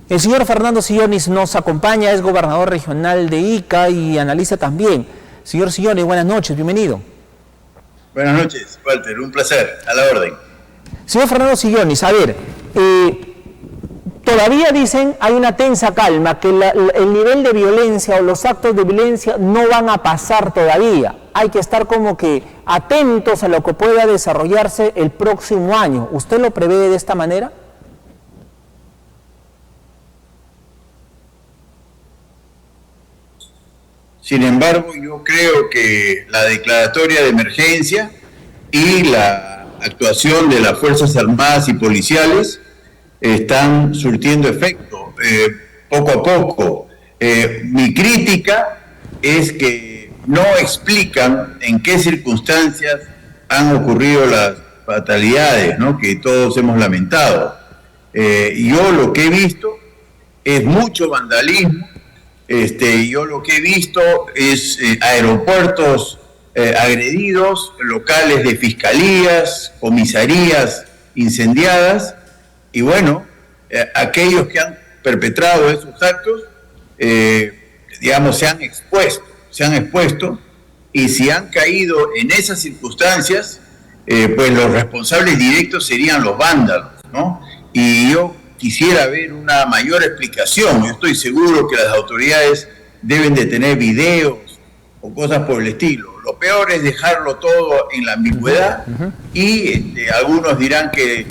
El señor Fernando Sillonis nos acompaña, es gobernador regional de Ica y analista también. Señor Sillonis, buenas noches, bienvenido. Buenas noches, Walter, un placer, a la orden. Señor Fernando Sillonis, a ver, todavía dicen, hay una tensa calma, que el nivel de violencia o los actos de violencia no van a pasar todavía. Hay que estar como que atentos a lo que pueda desarrollarse el próximo año. ¿Usted lo prevé de esta manera? Sin embargo, yo creo que la declaratoria de emergencia y la actuación de las Fuerzas Armadas y policiales están surtiendo efecto poco a poco. Mi crítica es que no explican en qué circunstancias han ocurrido las fatalidades, ¿no?, que todos hemos lamentado. Yo lo que he visto es mucho vandalismo. Yo lo que he visto es aeropuertos agredidos, locales de fiscalías, comisarías incendiadas, y bueno, aquellos que han perpetrado esos actos, digamos, se han expuesto, y si han caído en esas circunstancias, pues los responsables directos serían los vándalos, ¿no? Y yo quisiera ver una mayor explicación. Yo estoy seguro que las autoridades deben de tener videos o cosas por el estilo. Lo peor es dejarlo todo en la ambigüedad y algunos dirán que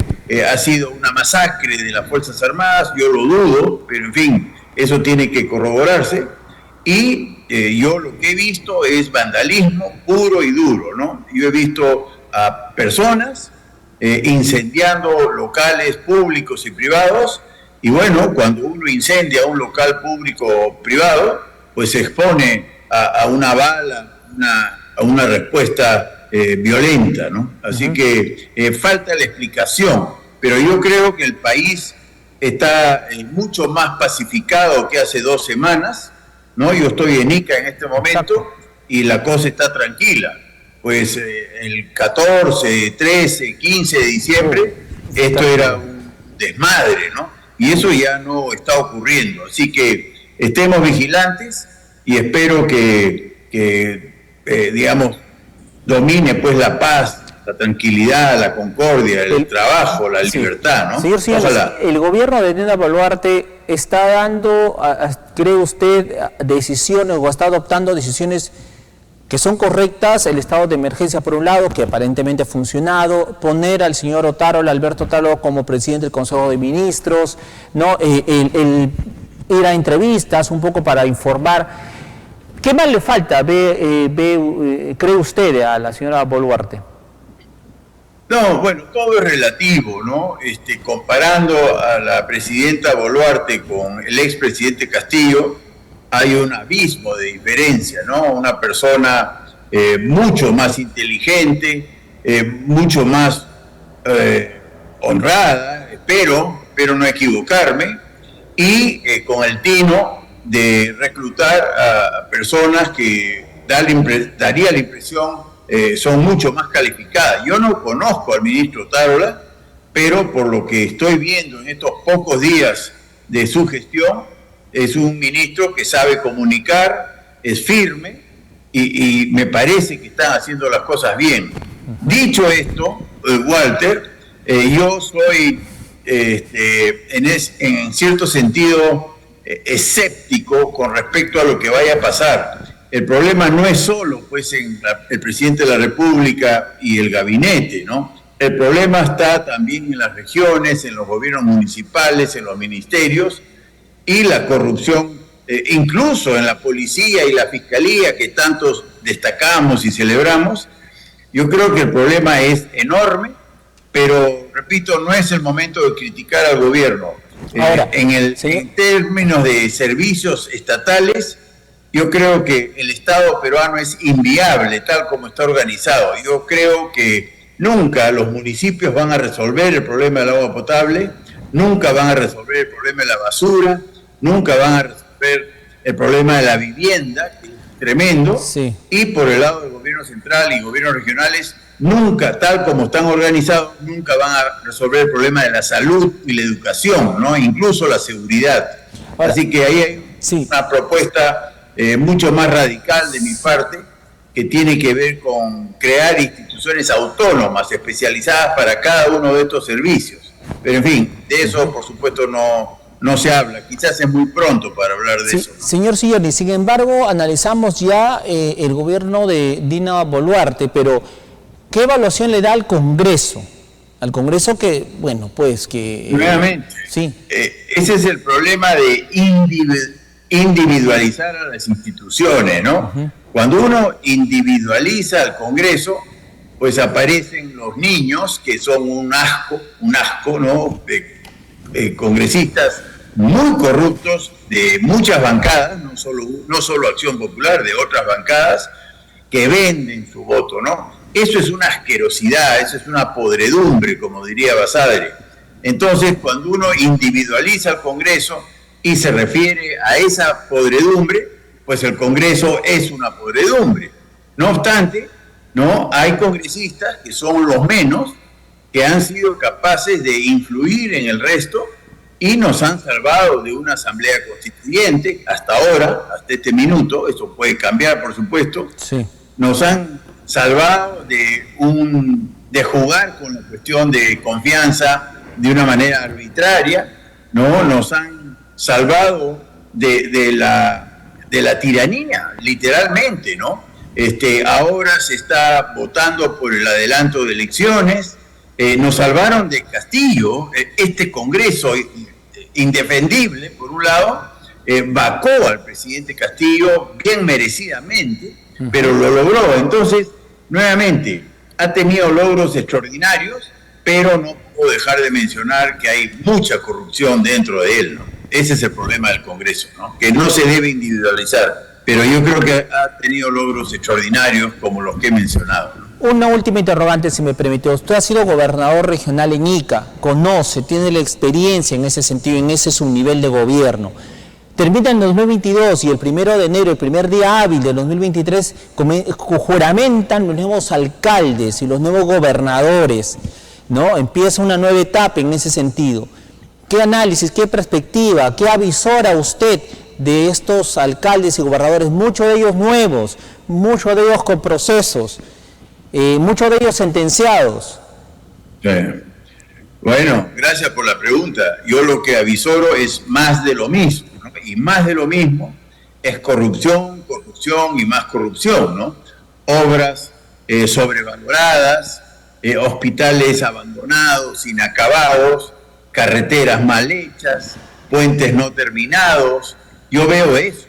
ha sido una masacre de las Fuerzas Armadas. Yo lo dudo, pero en fin, eso tiene que corroborarse. Y yo lo que he visto es vandalismo puro y duro, ¿no? Yo he visto a personas incendiando locales públicos y privados, y bueno, cuando uno incendia un local público o privado, pues se expone a una bala, a una respuesta violenta, ¿no? Así que falta la explicación, pero yo creo que el país está mucho más pacificado que hace 2 semanas, ¿no? Yo estoy en Ica en este momento y la cosa está tranquila. Pues el 14, 13, 15 de diciembre, esto era un desmadre, ¿no? Y eso ya no está ocurriendo. Así que estemos vigilantes y espero que digamos, domine pues la paz, la tranquilidad, la concordia, el trabajo, la libertad, ¿no? Señor Sillonis, el gobierno de Dina Boluarte está dando, ¿cree usted, decisiones o está adoptando decisiones que son correctas? El estado de emergencia por un lado, que aparentemente ha funcionado, poner al señor Alberto Otárola como presidente del Consejo de Ministros, ¿no? El ir a entrevistas un poco para informar. ¿Qué más le falta, cree usted, a la señora Boluarte? No, bueno, todo es relativo, ¿no? Comparando a la presidenta Boluarte con el expresidente Castillo, hay un abismo de diferencia, ¿no? Una persona mucho más inteligente, mucho más honrada, espero no equivocarme, y con el tino de reclutar a personas que daría la impresión son mucho más calificadas. Yo no conozco al ministro Otárola, pero por lo que estoy viendo en estos pocos días de su gestión, es un ministro que sabe comunicar, es firme y me parece que están haciendo las cosas bien. Dicho esto, Walter, yo soy en cierto sentido escéptico con respecto a lo que vaya a pasar. El problema no es solo pues en el presidente de la República y el gabinete, ¿no? El problema está también en las regiones, en los gobiernos municipales, en los ministerios, y la corrupción, incluso en la policía y la fiscalía que tantos destacamos y celebramos. Yo creo que el problema es enorme, pero repito, no es el momento de criticar al gobierno. Ahora, en términos de servicios estatales, yo creo que el Estado peruano es inviable tal como está organizado. Yo creo que nunca los municipios van a resolver el problema del agua potable, nunca van a resolver el problema de la basura, nunca van a resolver el problema de la vivienda, que es tremendo, y por el lado del gobierno central y gobiernos regionales nunca, tal como están organizados, nunca van a resolver el problema de la salud y la educación, ¿no? Incluso la seguridad. Ahora, así que ahí hay una propuesta mucho más radical de mi parte, que tiene que ver con crear instituciones autónomas especializadas para cada uno de estos servicios. Pero en fin, de eso por supuesto no se habla, quizás es muy pronto para hablar de eso, ¿no? Señor Silloni, sin embargo, analizamos ya el gobierno de Dina Boluarte, pero ¿qué evaluación le da al Congreso? Al Congreso que, bueno, pues que... Nuevamente, ese es el problema de individualizar a las instituciones, ¿no? Cuando uno individualiza al Congreso, pues aparecen los niños, que son un asco, ¿no? Congresistas muy corruptos de muchas bancadas, no solo Acción Popular, de otras bancadas, que venden su voto, ¿no? Eso es una asquerosidad, eso es una podredumbre, como diría Basadre. Entonces, cuando uno individualiza al Congreso y se refiere a esa podredumbre, pues el Congreso es una podredumbre. No obstante, ¿no? Hay congresistas que son los menos, que han sido capaces de influir en el resto y nos han salvado de una asamblea constituyente hasta ahora, hasta este minuto. Eso puede cambiar, por supuesto. Sí. Nos han salvado de jugar con la cuestión de confianza de una manera arbitraria, ¿no? Nos han salvado de la tiranía, literalmente, ¿no? Ahora se está votando por el adelanto de elecciones. Nos salvaron de Castillo. Este Congreso indefendible, por un lado, vacó al presidente Castillo bien merecidamente, pero lo logró. Entonces, nuevamente, ha tenido logros extraordinarios, pero no puedo dejar de mencionar que hay mucha corrupción dentro de él, ¿no? Ese es el problema del Congreso, ¿no? Que no se debe individualizar, pero yo creo que ha tenido logros extraordinarios como los que he mencionado, ¿no? Una última interrogante, si me permite. Usted ha sido gobernador regional en Ica, conoce, tiene la experiencia en ese sentido, en ese subnivel de gobierno. Termina en 2022 y el 1 de enero, el primer día hábil de 2023, juramentan los nuevos alcaldes y los nuevos gobernadores, ¿no? Empieza una nueva etapa en ese sentido. ¿Qué análisis, qué perspectiva, qué avisora usted de estos alcaldes y gobernadores, muchos de ellos nuevos, muchos de ellos con procesos, muchos de ellos sentenciados? Bueno, gracias por la pregunta. Yo lo que avisoro es más de lo mismo, ¿no? Y más de lo mismo es corrupción, corrupción y más corrupción, ¿no? Obras sobrevaloradas, hospitales abandonados, inacabados, carreteras mal hechas, puentes no terminados. Yo veo eso.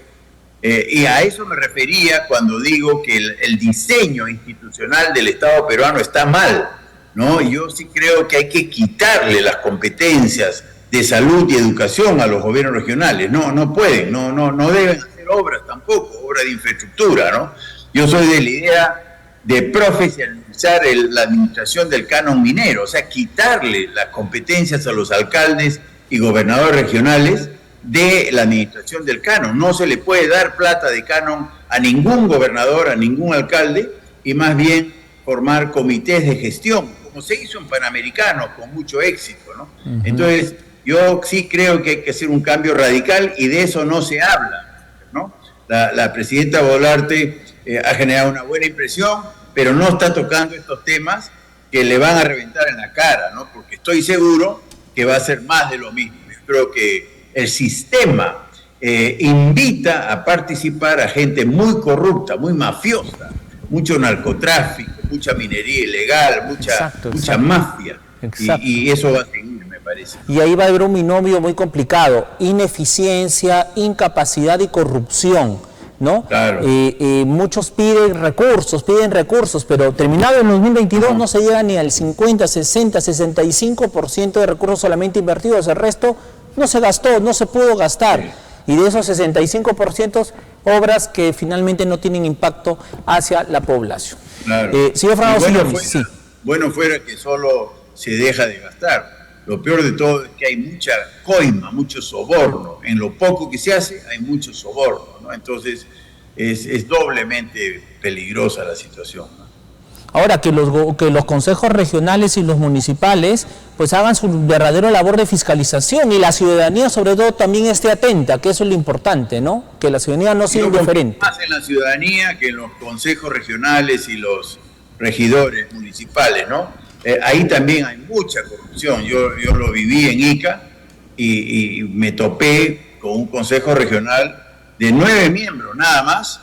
Y a eso me refería cuando digo que el diseño institucional del Estado peruano está mal, ¿no? Yo sí creo que hay que quitarle las competencias de salud y educación a los gobiernos regionales. No pueden, no deben hacer obras tampoco, obras de infraestructura, ¿no? Yo soy de la idea de profesionalizar la administración del canon minero, o sea, quitarle las competencias a los alcaldes y gobernadores regionales de la administración del canon. No se le puede dar plata de canon a ningún gobernador, a ningún alcalde, y más bien formar comités de gestión, como se hizo en Panamericanos con mucho éxito, ¿no? Entonces, yo sí creo que hay que hacer un cambio radical y de eso no se habla, ¿no? La presidenta Boluarte ha generado una buena impresión, pero no está tocando estos temas que le van a reventar en la cara, ¿no? Porque estoy seguro que va a ser más de lo mismo. Yo creo que el sistema invita a participar a gente muy corrupta, muy mafiosa, mucho narcotráfico, mucha minería ilegal, mucha mafia. Y eso va a seguir, me parece. Y ahí va a haber un binomio muy complicado: ineficiencia, incapacidad y corrupción, ¿no? Claro. Muchos piden recursos, pero terminado en 2022 no se llega ni al 50, 60, 65% de recursos solamente invertidos. El resto no se gastó, no se pudo gastar. Sí. Y de esos 65%, obras que finalmente no tienen impacto hacia la población. Claro. Señor Fernando Silloni, bueno fuera que solo se deja de gastar. Lo peor de todo es que hay mucha coima, mucho soborno. En lo poco que se hace hay mucho soborno, ¿no? Entonces es doblemente peligrosa la situación, ¿no? Ahora, que los consejos regionales y los municipales pues hagan su verdadera labor de fiscalización y la ciudadanía sobre todo también esté atenta, que eso es lo importante, ¿no? Que la ciudadanía no sea indiferente. Más en la ciudadanía que en los consejos regionales y los regidores municipales, ¿no? Ahí también hay mucha corrupción. Yo lo viví en Ica y me topé con un consejo regional de 9 miembros nada más,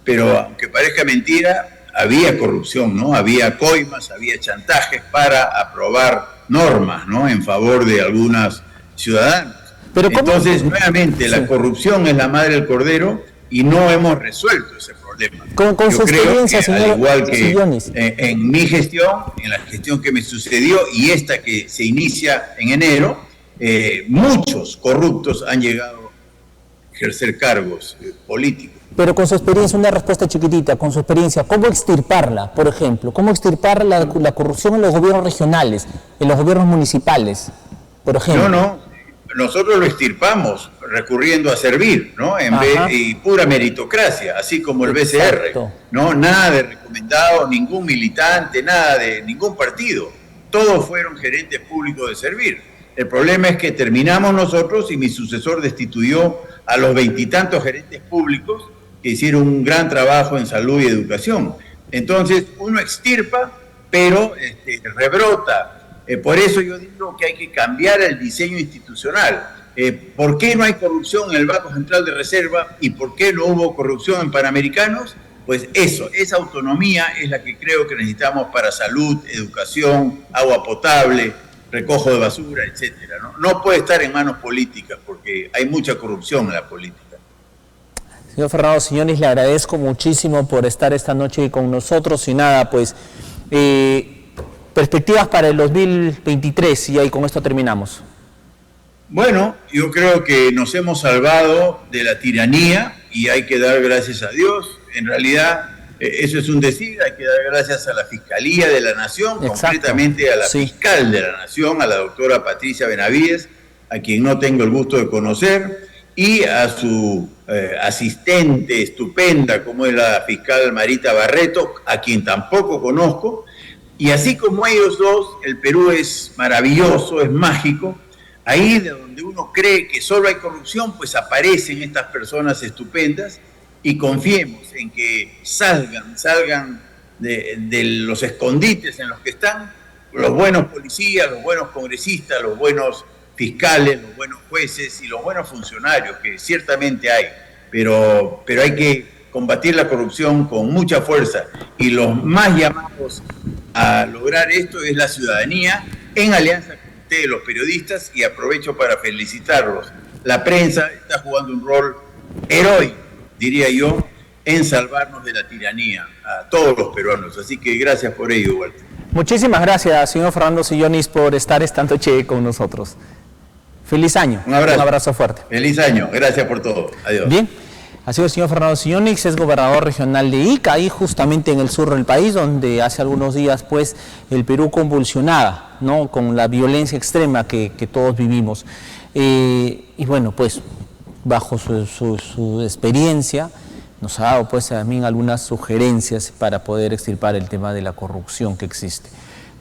pero aunque parezca mentira, había corrupción, ¿no? Había coimas, había chantajes para aprobar normas, ¿no? En favor de algunas ciudadanos. Pero entonces, nuevamente, la corrupción es la madre del cordero y no hemos resuelto ese problema. Con su experiencia, señor, al igual que en mi gestión, en la gestión que me sucedió y esta que se inicia en enero, muchos corruptos han llegado a ejercer cargos políticos. Pero con su experiencia, una respuesta chiquitita, con su experiencia, ¿cómo extirparla, por ejemplo? ¿Cómo extirpar la corrupción en los gobiernos regionales, en los gobiernos municipales, por ejemplo? No, nosotros lo extirpamos recurriendo a servir, ¿no? Y pura meritocracia, así como el BCR, ¿no? Nada de recomendado, ningún militante, nada de ningún partido. Todos fueron gerentes públicos de servir. El problema es que terminamos nosotros y mi sucesor destituyó a los 20 y tantos gerentes públicos que hicieron un gran trabajo en salud y educación. Entonces, uno extirpa, pero rebrota. Por eso yo digo que hay que cambiar el diseño institucional. ¿Por qué no hay corrupción en el Banco Central de Reserva y por qué no hubo corrupción en Panamericanos? Pues esa autonomía es la que creo que necesitamos para salud, educación, agua potable, recojo de basura, etcétera, ¿no? No puede estar en manos políticas porque hay mucha corrupción en la política. Señor Fernando Sionis, le agradezco muchísimo por estar esta noche con nosotros y nada, pues perspectivas para el 2023 y ahí con esto terminamos. Bueno, yo creo que nos hemos salvado de la tiranía y hay que dar gracias a Dios. En realidad, eso es un decir, hay que dar gracias a la Fiscalía de la Nación, concretamente a la fiscal de la Nación, a la doctora Patricia Benavides, a quien no tengo el gusto de conocer, y a su asistente estupenda, como es la fiscal Marita Barreto, a quien tampoco conozco. Y así como ellos dos, el Perú es maravilloso, es mágico. Ahí de donde uno cree que solo hay corrupción, pues aparecen estas personas estupendas y confiemos en que salgan de los escondites en los que están los buenos policías, los buenos congresistas, los buenos fiscales, los buenos jueces y los buenos funcionarios, que ciertamente hay, pero hay que combatir la corrupción con mucha fuerza y los más llamados a lograr esto es la ciudadanía en alianza con ustedes, los periodistas, y aprovecho para felicitarlos. La prensa está jugando un rol heroico, diría yo, en salvarnos de la tiranía a todos los peruanos, así que gracias por ello, Walter. Muchísimas gracias, señor Fernando Sionis, por estar esta noche con nosotros. Feliz año. Un abrazo fuerte. Feliz año. Gracias por todo. Adiós. Bien. Ha sido el señor Fernando Sionis, es gobernador regional de Ica, ahí justamente en el sur del país, donde hace algunos días pues el Perú convulsionaba, ¿no? Con la violencia extrema que todos vivimos. Y bueno, pues bajo su experiencia nos ha dado pues también algunas sugerencias para poder extirpar el tema de la corrupción que existe.